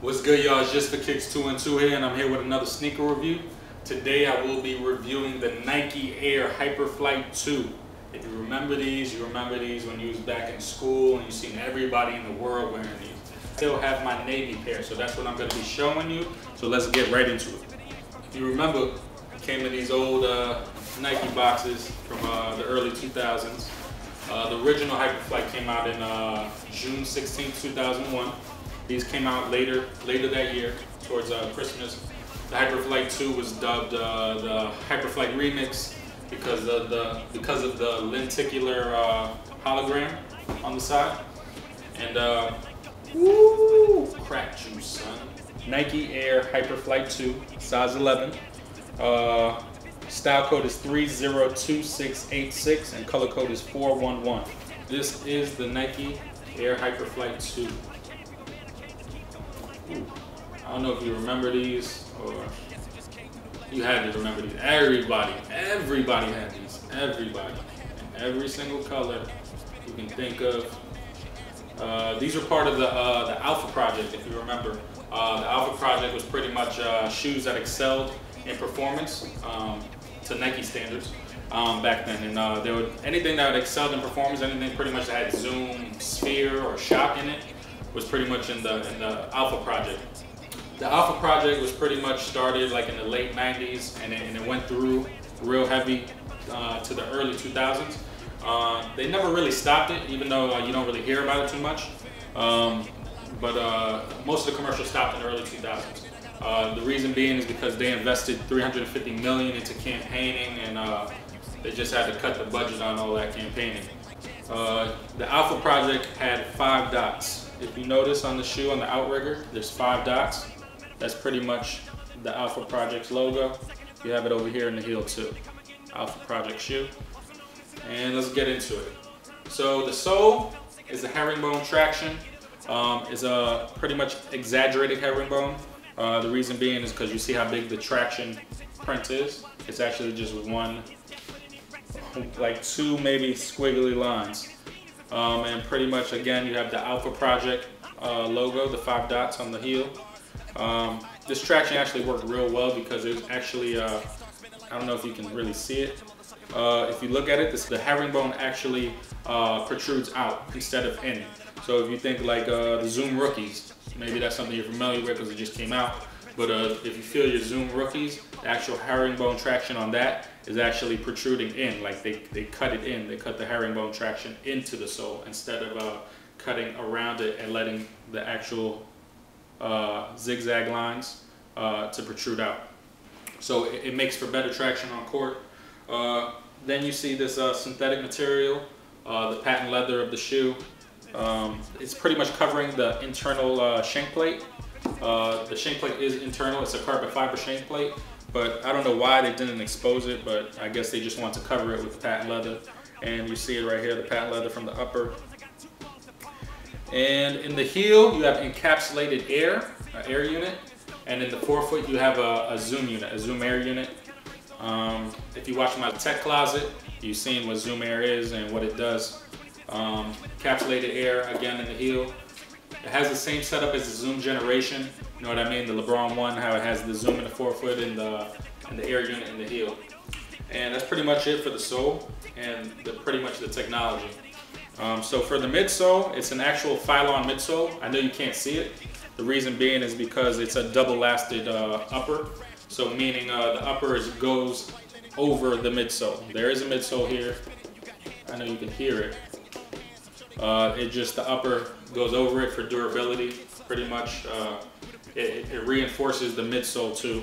What's good, y'all? It's just for Kicks 2 and 2 here, and I'm here with another sneaker review. Today I will be reviewing the Nike Air Hyperflight 2. If you remember these, when you was back in school and you seen everybody in the world wearing these. I still have my navy pair, so that's what I'm going to be showing you. So let's get right into it. If you remember, it came in these old Nike boxes from the early 2000s. The original Hyperflight came out in June 16, 2001. These came out later that year, towards Christmas. The Hyperflight 2 was dubbed the Hyperflight Remix because of the lenticular hologram on the side. And woo, crack juice, son. Nike Air Hyperflight 2, size 11. Style code is 302686 and color code is 411. This is the Nike Air Hyperflight 2. Ooh. I don't know if you remember these or you had to remember these. Everybody had these. Everybody. In every single color you can think of. These are part of the Alpha Project, if you remember. The Alpha Project was pretty much shoes that excelled in performance to Nike standards back then. And there would anything that excelled in performance, anything pretty much that had zoom, sphere, or shock in it, was pretty much in the Alpha Project. The Alpha Project was pretty much started like in the late 90s, and it went through real heavy to the early 2000s. They never really stopped it, even though you don't really hear about it too much. But most of the commercials stopped in the early 2000s. The reason being is because they invested $350 million into campaigning, and they just had to cut the budget on all that campaigning. The Alpha Project had 5 dots. If you notice on the shoe, on the outrigger, there's 5 dots. That's pretty much the Alpha Project's logo. You have it over here in the heel too. Alpha Project shoe. And let's get into it. So the sole is a herringbone traction. It's a pretty much exaggerated herringbone. The reason being is because you see how big the traction print is. It's actually just one, like 2 maybe squiggly lines. And pretty much again you have the Alpha Project logo, the 5 dots on the heel. This traction actually worked real well because it was actually, I don't know if you can really see it. If you look at it, the herringbone actually protrudes out instead of in. So if you think like the Zoom Rookies, maybe that's something you're familiar with because it just came out. But if you feel your Zoom Rookies, the actual herringbone traction on that is actually protruding in. Like they cut it in. They cut the herringbone traction into the sole instead of cutting around it and letting the actual zigzag lines to protrude out. So it makes for better traction on court. Then you see this synthetic material, the patent leather of the shoe. It's pretty much covering the internal shank plate. The shank plate is internal. It's a carbon fiber shank plate, but I don't know why they didn't expose it, but I guess they just want to cover it with the patent leather. And you see it right here, the patent leather from the upper. And in the heel, you have encapsulated air, an air unit. And in the forefoot, you have a zoom unit, a zoom air unit. If you watch my tech closet, you've seen what zoom air is and what it does. Encapsulated air, again, in the heel. It has the same setup as the zoom generation. You know what I mean? The LeBron one, how it has the zoom in the forefoot and the air unit in the heel. And that's pretty much it for the sole and pretty much the technology. So for the midsole, it's an actual Phylon midsole. I know you can't see it. The reason being is because it's a double-lasted upper. So meaning the upper goes over the midsole. There is a midsole here. I know you can hear it. The upper goes over it for durability. Pretty much, it reinforces the midsole too.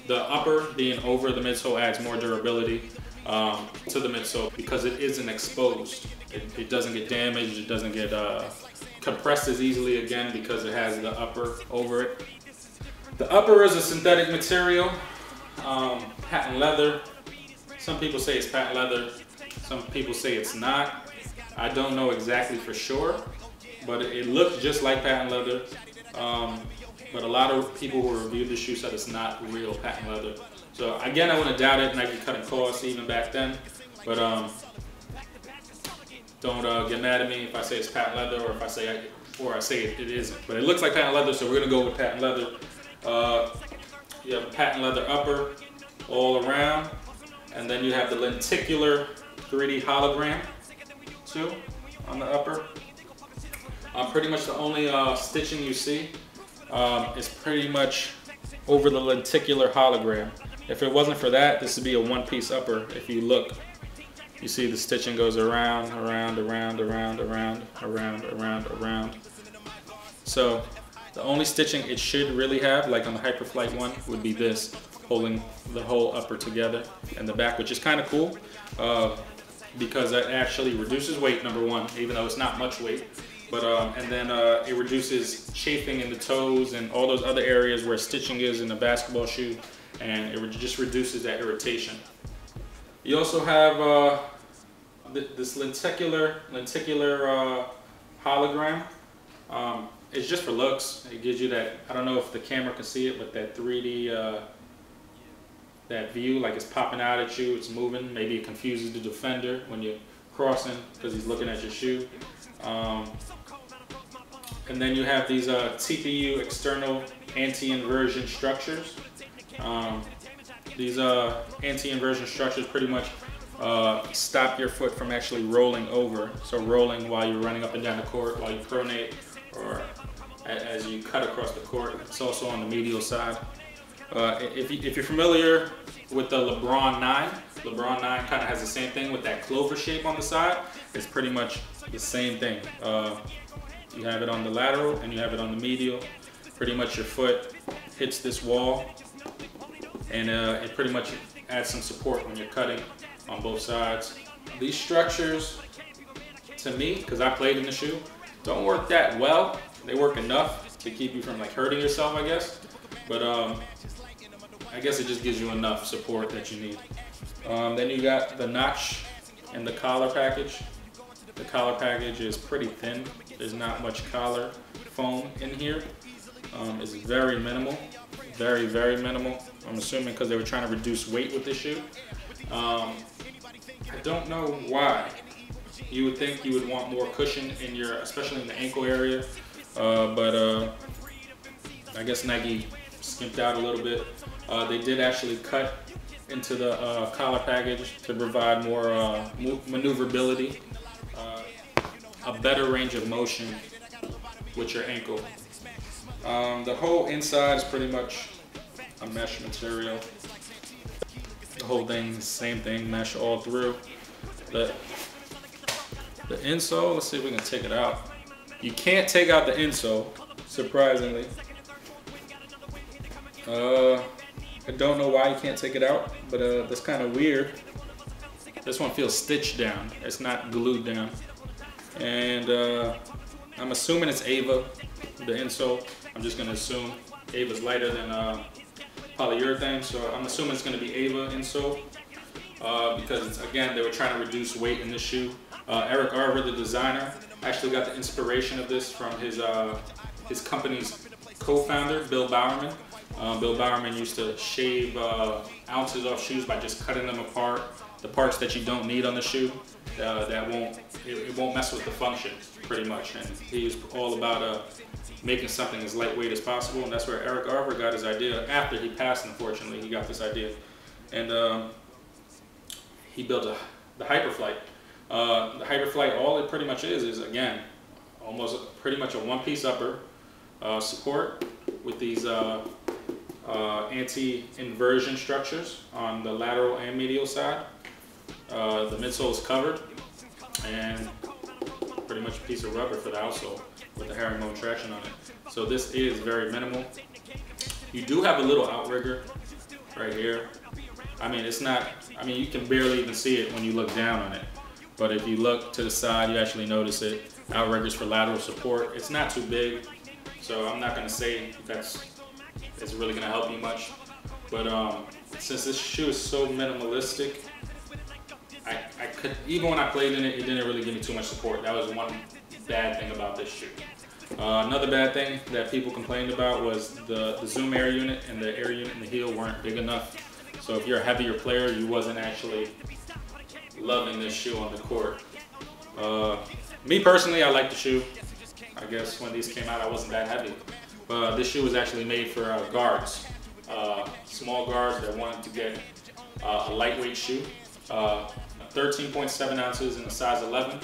The upper being over the midsole adds more durability to the midsole because it isn't exposed. It doesn't get damaged. It doesn't get compressed as easily again because it has the upper over it. The upper is a synthetic material, patent leather. Some people say it's patent leather. Some people say it's not. I don't know exactly for sure, but it looks just like patent leather. But a lot of people who reviewed the shoe said it's not real patent leather. So again, I wouldn't doubt it. Nike cutting costs even back then. But don't get mad at me if I say it's patent leather or if I say or I say it isn't, but it looks like patent leather, so we're gonna go with patent leather. You have a patent leather upper all around, and then you have the lenticular 3D hologram too on the upper. Pretty much the only stitching you see is pretty much over the lenticular hologram. If it wasn't for that, this would be a one-piece upper. If you look, you see the stitching goes around, around, around, around, around, around, around, around. So the only stitching it should really have, like on the Hyperflight one, would be this, holding the whole upper together and the back, which is kind of cool because that actually reduces weight, number one, even though it's not much weight. But and then it reduces chafing in the toes and all those other areas where stitching is in a basketball shoe, and it just reduces that irritation. You also have this lenticular hologram. It's just for looks. It gives you that, I don't know if the camera can see it, but that 3D, that view, like it's popping out at you, it's moving. Maybe it confuses the defender when you're crossing because he's looking at your shoe. And then you have these TPU external anti-inversion structures. These anti-inversion structures pretty much stop your foot from actually rolling over. So rolling while you're running up and down the court, while you pronate, or as you cut across the court. It's also on the medial side. If you're familiar with the LeBron 9, LeBron 9 kind of has the same thing with that clover shape on the side. It's pretty much the same thing. You have it on the lateral and you have it on the medial. Pretty much your foot hits this wall, and it pretty much adds some support when you're cutting on both sides. These structures, to me, because I played in the shoe, don't work that well. They work enough to keep you from like hurting yourself, I guess. But I guess it just gives you enough support that you need. Then you got the notch and the collar package. The collar package is pretty thin. There's not much collar foam in here. It's very minimal, very, very minimal. I'm assuming because they were trying to reduce weight with this shoe. I don't know why. You would think you would want more cushion in your, especially in the ankle area, but I guess Nike skimped out a little bit. They did actually cut into the collar package to provide more maneuverability, a better range of motion with your ankle. The whole inside is pretty much a mesh material. The whole thing, same thing, mesh all through. The insole, let's see if we can take it out. You can't take out the insole, surprisingly. I don't know why you can't take it out, but that's kind of weird. This one feels stitched down. It's not glued down. And I'm assuming it's Ava, the insole. I'm just gonna assume Ava's lighter than polyurethane, so I'm assuming it's gonna be Ava insole because again, they were trying to reduce weight in this shoe. Eric Arver, the designer, actually got the inspiration of this from his company's co-founder, Bill Bowerman. Bill Bowerman used to shave ounces off shoes by just cutting them apart. The parts that you don't need on the shoe, it won't mess with the function, pretty much. And he was all about making something as lightweight as possible, and that's where Eric Arver got his idea. After he passed, unfortunately, he got this idea, and he built the Hyperflight. The Hyperflight, all it pretty much is again, almost pretty much a one-piece upper support with these anti-inversion structures on the lateral and medial side. The midsole is covered, and pretty much a piece of rubber for the outsole with the herringbone traction on it. So this is very minimal. You do have a little outrigger right here. I mean, it's not, I mean, you can barely even see it when you look down on it. But if you look to the side, you actually notice it. Outriggers for lateral support. It's not too big, so I'm not gonna say it's really gonna help you much. But since this shoe is so minimalistic, I could, even when I played in it, it didn't really give me too much support. That was one bad thing about this shoe. Another bad thing that people complained about was the zoom air unit and the air unit and the heel weren't big enough. So if you're a heavier player, you wasn't actually loving this shoe on the court. Me personally, I like the shoe. I guess when these came out, I wasn't that heavy. But this shoe was actually made for guards, small guards that wanted to get a lightweight shoe. 13.7 ounces in a size 11,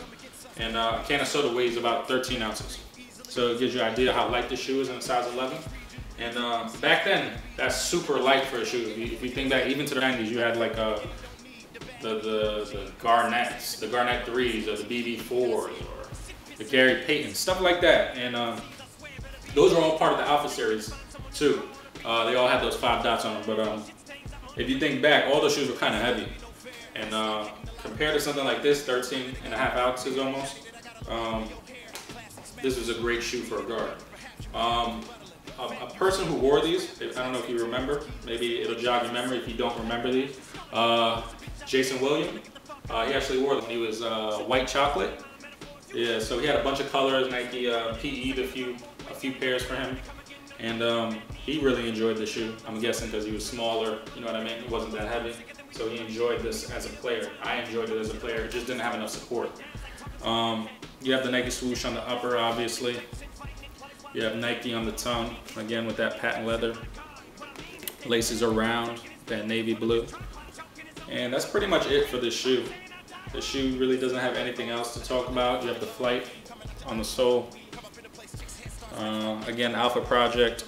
and a can of soda weighs about 13 ounces. So it gives you an idea how light the shoe is in a size 11. And back then, that's super light for a shoe. If you think back, even to the 90s, you had like the Garnets, the Garnet 3s, or the BB4s, or the Gary Payton, stuff like that. And those are all part of the Alpha series too. They all had those 5 dots on them. But if you think back, all those shoes were kind of heavy. And compared to something like this, 13.5 ounces almost, this was a great shoe for a guard. A person who wore these, I don't know if you remember, maybe it'll jog your memory if you don't remember these. Jason Williams, he actually wore them. He was white chocolate. Yeah, so he had a bunch of colors. Nike PE'd a few pairs for him, and he really enjoyed the shoe. I'm guessing because he was smaller, you know what I mean? He wasn't that heavy, so he enjoyed this as a player. I enjoyed it as a player. It just didn't have enough support. You have the Nike swoosh on the upper, obviously. You have Nike on the tongue, again with that patent leather. Laces are round, that navy blue. And that's pretty much it for this shoe. The shoe really doesn't have anything else to talk about. You have the Flight on the sole. Again, Alpha Project.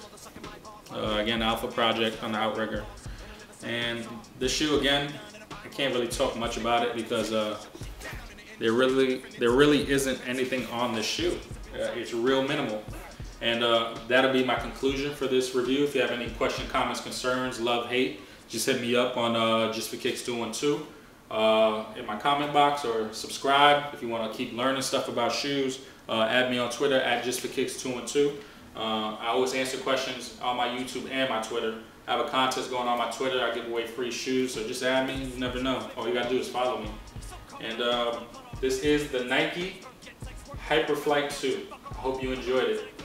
Again, Alpha Project on the outrigger. And this shoe, again, I can't really talk much about it because there really isn't anything on the shoe. It's real minimal. And that'll be my conclusion for this review. If you have any questions, comments, concerns, love, hate, just hit me up on Just for Kicks 212 in my comment box, or subscribe if you want to keep learning stuff about shoes. Add me on Twitter at Just for Kicks 212. I always answer questions on my YouTube and my Twitter. I have a contest going on my Twitter. I give away free shoes, so just add me. You never know. All you gotta do is follow me. And this is the Nike Hyperflight 2. I hope you enjoyed it.